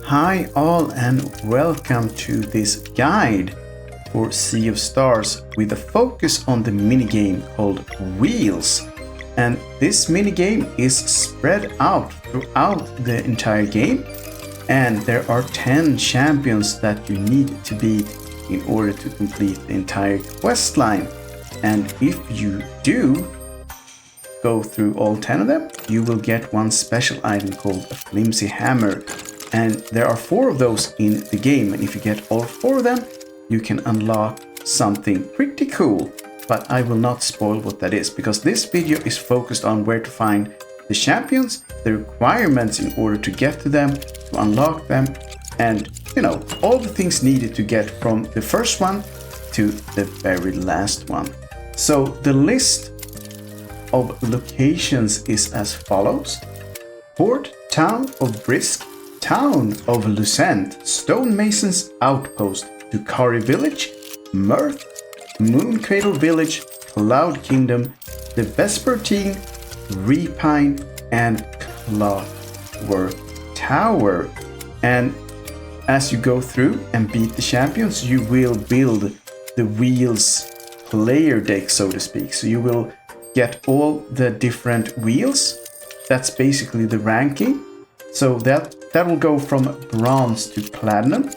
Hi all and welcome to this guide for Sea of Stars with a focus on the minigame called Wheels. And this minigame is spread out throughout the entire game, and there are 10 champions that you need to beat in order to complete the entire quest line. And if you do go through all 10 of them, you will get one special item called a Flimsy Hammer. And there are 4 of those in the game, and if you get all 4 of them, you can unlock something pretty cool. But I will not spoil what that is, because this video is focused on where to find the champions, the requirements in order to get to them, to unlock them, and all the things needed to get from the first one to the very last one. So the list of locations is as follows: Port Town of Brisk, Town of Lucent, Stonemasons Outpost, Docarri Village, Mirth, Mooncradle Village, Cloud Kingdom, the Vespertine, Repine, and Clockwork Tower. And as you go through and beat the champions, you will build the Wheels player deck, so to speak. So you will get all the different wheels. That's basically the ranking. So that will go from bronze to platinum.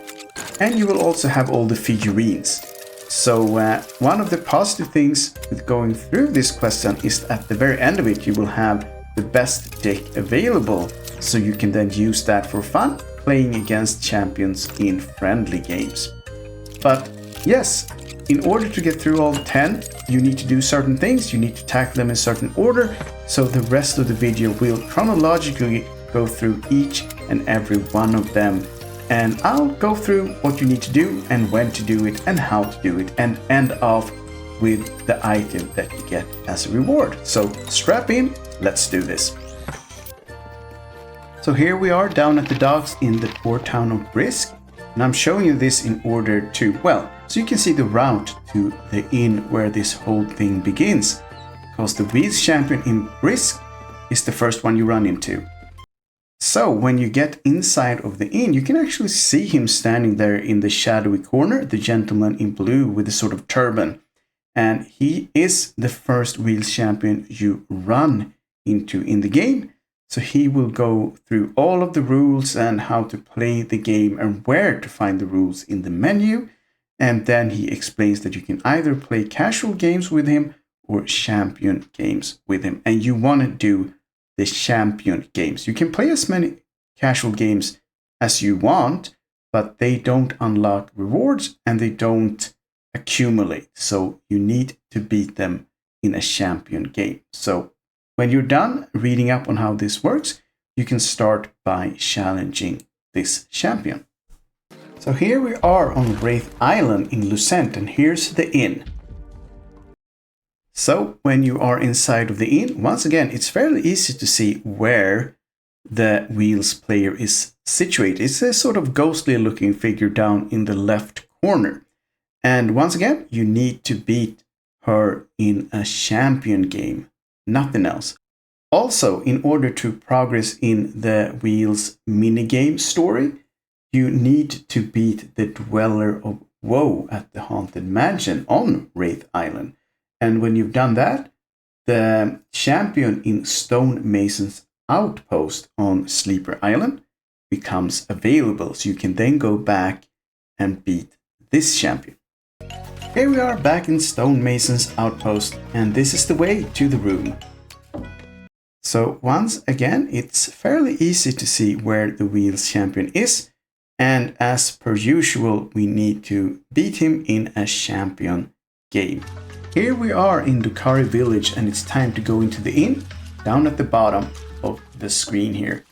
And you will also have all the figurines. So one of the positive things with going through this question is at the very end of it, you will have the best deck available. So you can then use that for fun, playing against champions in friendly games. But yes, in order to get through all 10, you need to do certain things. You need to tackle them in certain order. So the rest of the video will chronologically go through each and every one of them. And I'll go through what you need to do and when to do it and how to do it, and end off with the item that you get as a reward. So strap in, let's do this. So here we are down at the docks in the port town of Brisk. And I'm showing you this in order to, so you can see the route to the inn where this whole thing begins. Because the Wheels champion in Brisk is the first one you run into. So when you get inside of the inn, you can actually see him standing there in the shadowy corner, the gentleman in blue with a sort of turban. And he is the first Wheels champion you run into in the game. So he will go through all of the rules and how to play the game and where to find the rules in the menu. And then he explains that you can either play casual games with him or champion games with him. And you want to do the champion games. You can play as many casual games as you want, but they don't unlock rewards and they don't accumulate. So you need to beat them in a champion game. So when you're done reading up on how this works, you can start by challenging this champion. So here we are on Wraith Island in Lucent, and here's the inn. So when you are inside of the inn, once again, it's fairly easy to see where the Wheels player is situated. It's a sort of ghostly looking figure down in the left corner. And once again, you need to beat her in a champion game, nothing else. Also, in order to progress in the Wheels minigame story, you need to beat the Dweller of Woe at the Haunted Mansion on Wraith Island. And when you've done that, the champion in Stonemasons Outpost on Sleeper Island becomes available. So you can then go back and beat this champion. Here we are back in Stonemasons Outpost, and this is the way to the room. So once again, it's fairly easy to see where the Wheels champion is. And as per usual, we need to beat him in a champion game. Here we are in Docarri Village, and it's time to go into the inn down at the bottom of the screen here.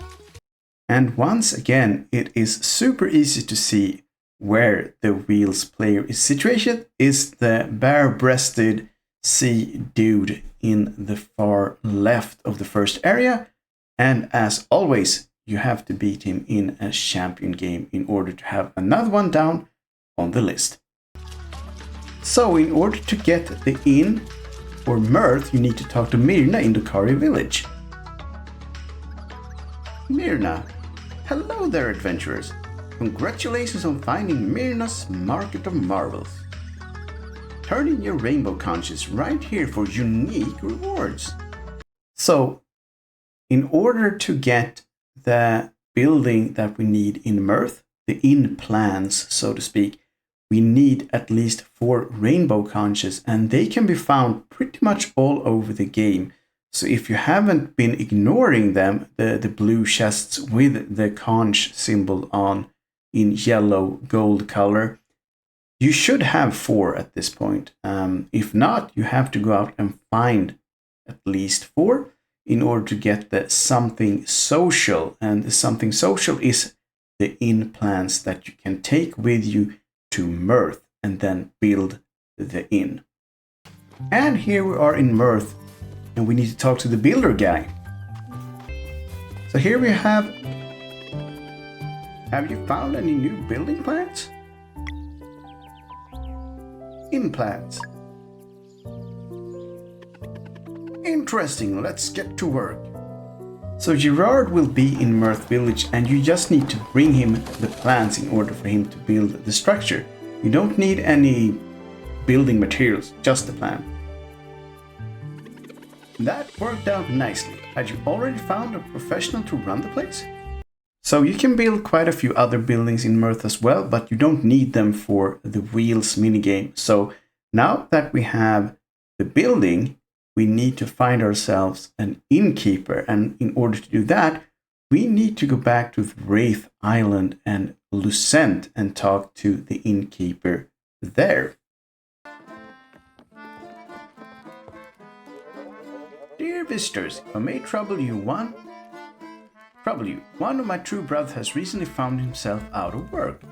And once again, it is super easy to see where the Wheels player is situated. Is the bare-breasted sea dude in the far left of the first area. And as always, you have to beat him in a champion game in order to have another one down on the list. So in order to get the inn for Mirth, you need to talk to Mirna in Docarri Village. Mirna, hello there, adventurers. Congratulations on finding Mirna's Market of Marvels. Turn in your rainbow conches right here for unique rewards. So, in order to get the building that we need in Mirth, the inn plans, so to speak, we need at least 4 rainbow conches, and they can be found pretty much all over the game. So if you haven't been ignoring them, the blue chests with the conch symbol on in yellow gold color, you should have 4 at this point. If not, you have to go out and find at least 4 in order to get the something social. And the something social is the inn plans that you can take with you to Mirth and then build the inn. And here we are in Mirth, and we need to talk to the builder guy. So here we have you found any new building plans? Inn plans. Interesting, let's get to work. So Gerard will be in Mirth Village, and you just need to bring him the plans in order for him to build the structure. You don't need any building materials, just the plan. That worked out nicely. Had you already found a professional to run the place? So you can build quite a few other buildings in Mirth as well, but you don't need them for the Wheels minigame. So now that we have the building, we need to find ourselves an innkeeper, and in order to do that, we need to go back to Wraith Island and Lucent and talk to the innkeeper there. Dear visitors, if I may trouble you, one of my true brothers has recently found himself out of work.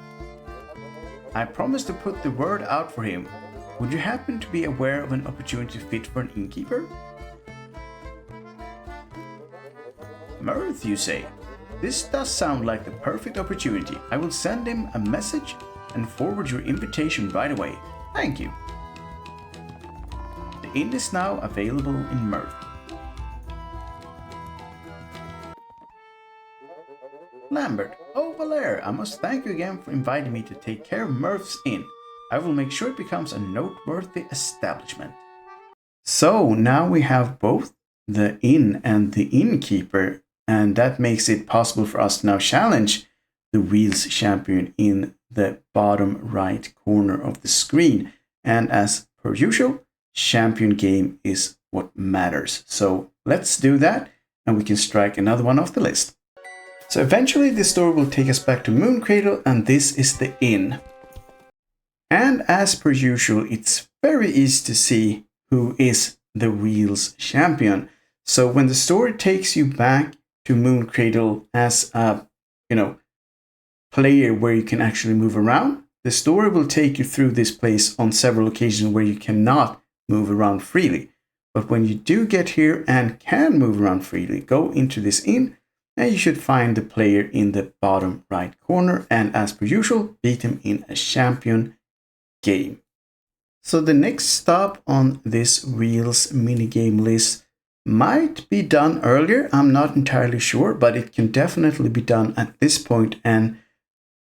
I promised to put the word out for him. Would you happen to be aware of an opportunity fit for an innkeeper? Mirth, you say? This does sound like the perfect opportunity. I will send him a message and forward your invitation right away. Thank you. The inn is now available in Mirth. Lambert, oh Valere, I must thank you again for inviting me to take care of Mirth's inn. I will make sure it becomes a noteworthy establishment. So now we have both the inn and the innkeeper, and that makes it possible for us to now challenge the Wheels champion in the bottom right corner of the screen. And as per usual, champion game is what matters. So let's do that, and we can strike another one off the list. So eventually this story will take us back to Mooncradle, and this is the inn. And as per usual, it's very easy to see who is the Wheels champion. So when the story takes you back to Mooncradle as a, player where you can actually move around, the story will take you through this place on several occasions where you cannot move around freely. But when you do get here and can move around freely, go into this inn, and you should find the player in the bottom right corner, and as per usual, beat him in a champion game. So the next stop on this Wheels minigame list might be done earlier, I'm not entirely sure, but it can definitely be done at this point, and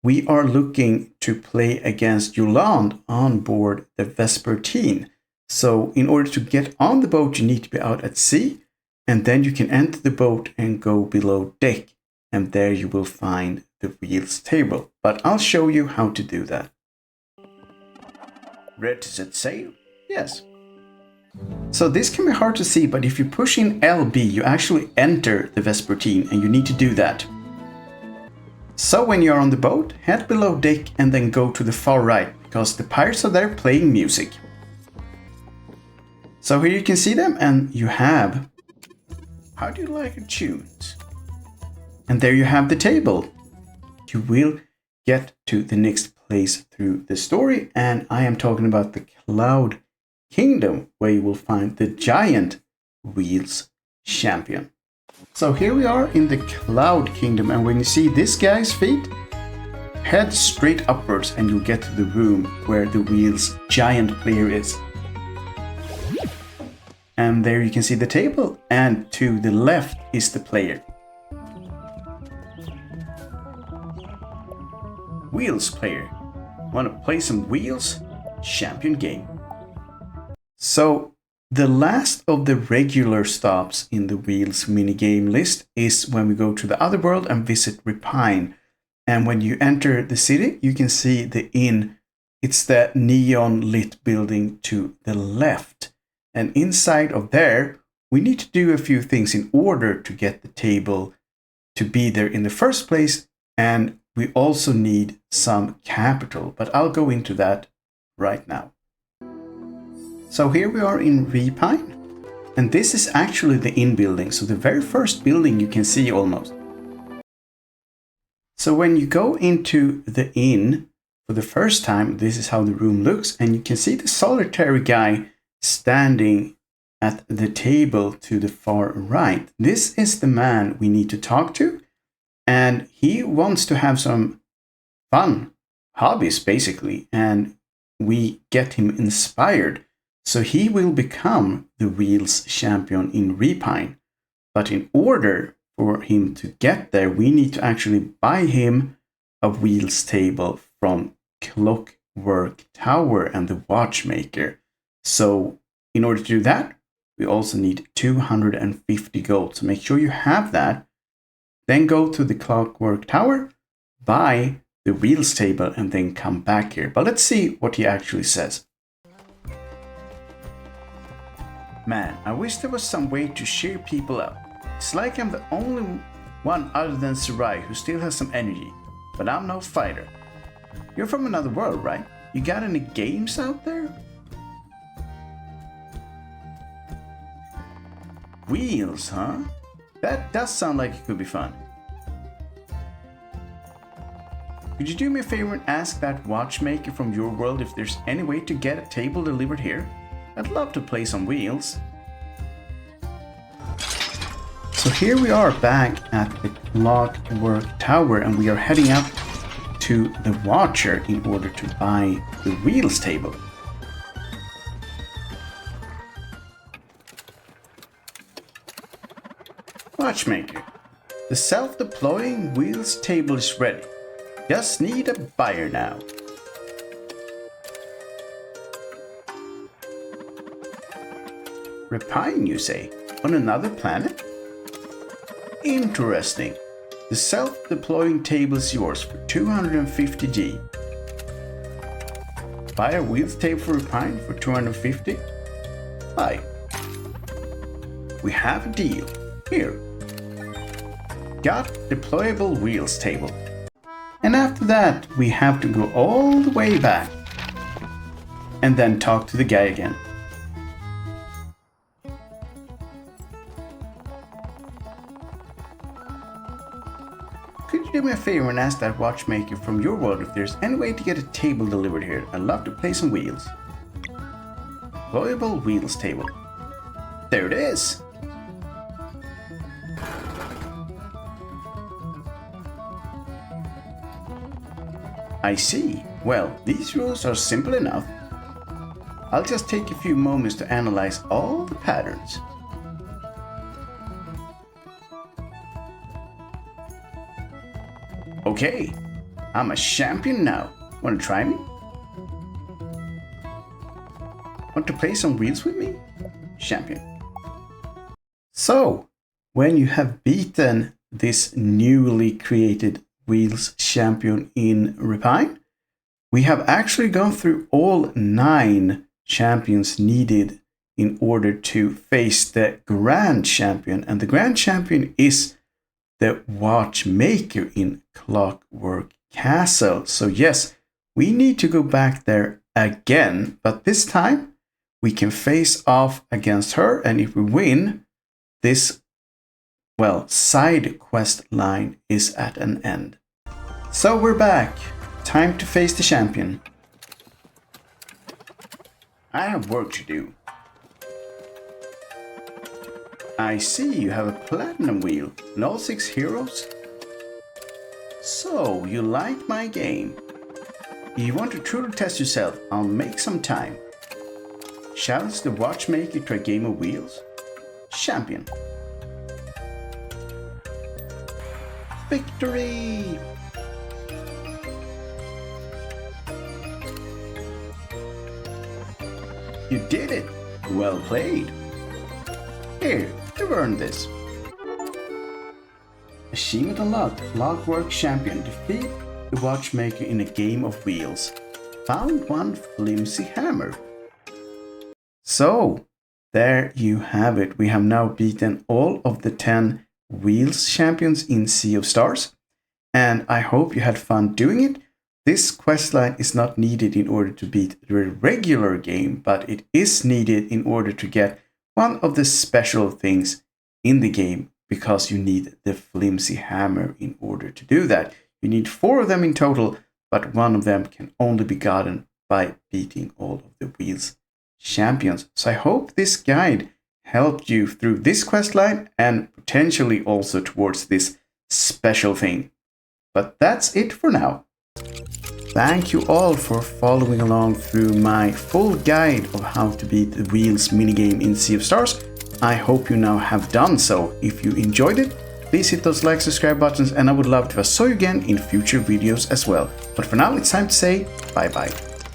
we are looking to play against Yolande on board the Vespertine. So in order to get on the boat, you need to be out at sea, and then you can enter the boat and go below deck, and there you will find the Wheels table. But I'll show you how to do that. Ready to set sail? Yes. So this can be hard to see, but if you push in LB, you actually enter the Vespertine, and you need to do that. So when you're on the boat, head below deck and then go to the far right, because the pirates are there playing music. So here you can see them, and you have How Do You Like It tunes. And there you have the table. You will get to the next place through the story, and I am talking about the Cloud Kingdom, where you will find the giant Wheels champion. So here we are in the Cloud Kingdom, and when you see this guy's feet, head straight upwards and you'll get to the room where the Wheels giant player is. And there you can see the table, and to the left is the player. Wheels player. Want to play some wheels? Champion game. So the last of the regular stops in the wheels minigame list is when we go to the other world and visit Repine. And when you enter the city, you can see the inn. It's the neon lit building to the left. And inside of there, we need to do a few things in order to get the table to be there in the first place. And we also need some capital, but I'll go into that right now. So here we are in Repine, and this is actually the inn building. So the very first building you can see almost. So when you go into the inn for the first time, this is how the room looks, and you can see the solitary guy standing at the table to the far right. This is the man we need to talk to, and he wants to have some fun hobbies basically, and we get him inspired. So he will become the wheels champion in Repine. But in order for him to get there, we need to actually buy him a wheels table from Clockwork Tower and the Watchmaker. So in order to do that, we also need 250 gold. So make sure you have that. Then go to the Clockwork Tower, buy the wheels table, and then come back here. But let's see what he actually says. Man, I wish there was some way to cheer people up. It's like I'm the only one other than Sarai who still has some energy, but I'm no fighter. You're from another world, right? You got any games out there? Wheels, huh? That does sound like it could be fun. Could you do me a favor and ask that watchmaker from your world if there's any way to get a table delivered here? I'd love to play some wheels. So here we are back at the Clockwork Tower, and we are heading up to the Watcher in order to buy the wheels table. Watchmaker, the self-deploying wheels table is ready. Just need a buyer now. Repine, you say? On another planet? Interesting. The self-deploying table is yours for 250G. Buy a wheels table for Repine for 250? Buy. We have a deal. Here. Got deployable wheels table. And after that, we have to go all the way back. And then talk to the guy again. Could you do me a favor and ask that watchmaker from your world if there's any way to get a table delivered here? I'd love to play some wheels. Deployable wheels table. There it is! I see. Well, these rules are simple enough. I'll just take a few moments to analyze all the patterns. Okay, I'm a champion now. Want to try me? Want to play some wheels with me? Champion. So, when you have beaten this newly created wheels champion in Repine, we have actually gone through all 9 champions needed in order to face the grand champion, and the grand champion is the watchmaker in Clockwork Castle. So yes, we need to go back there again, but this time we can face off against her, and if we win, this, well, side quest line is at an end. So we're back. Time to face the champion. I have work to do. I see you have a platinum wheel and all 6 heroes. So, you like my game. If you want to truly test yourself, I'll make some time. Challenge the watchmaker to a game of wheels? Champion. Victory! You did it! Well played! Here, you've earned this. Achievement unlocked. Clockwork champion. Defeat the Watchmaker in a game of wheels. Found one Flimsy Hammer. So, there you have it. We have now beaten all of the 10 wheels champions in Sea of Stars. And I hope you had fun doing it. This questline is not needed in order to beat the regular game, but it is needed in order to get one of the special things in the game, because you need the Flimsy Hammer in order to do that. You need 4 of them in total, but one of them can only be gotten by beating all of the wheels champions. So I hope this guide helped you through this questline and potentially also towards this special thing. But that's it for now. Thank you all for following along through my full guide of how to beat the wheels minigame in Sea of Stars. I hope you now have done so. If you enjoyed it, please hit those like, subscribe buttons, and I would love to see you again in future videos as well. But for now, it's time to say bye bye.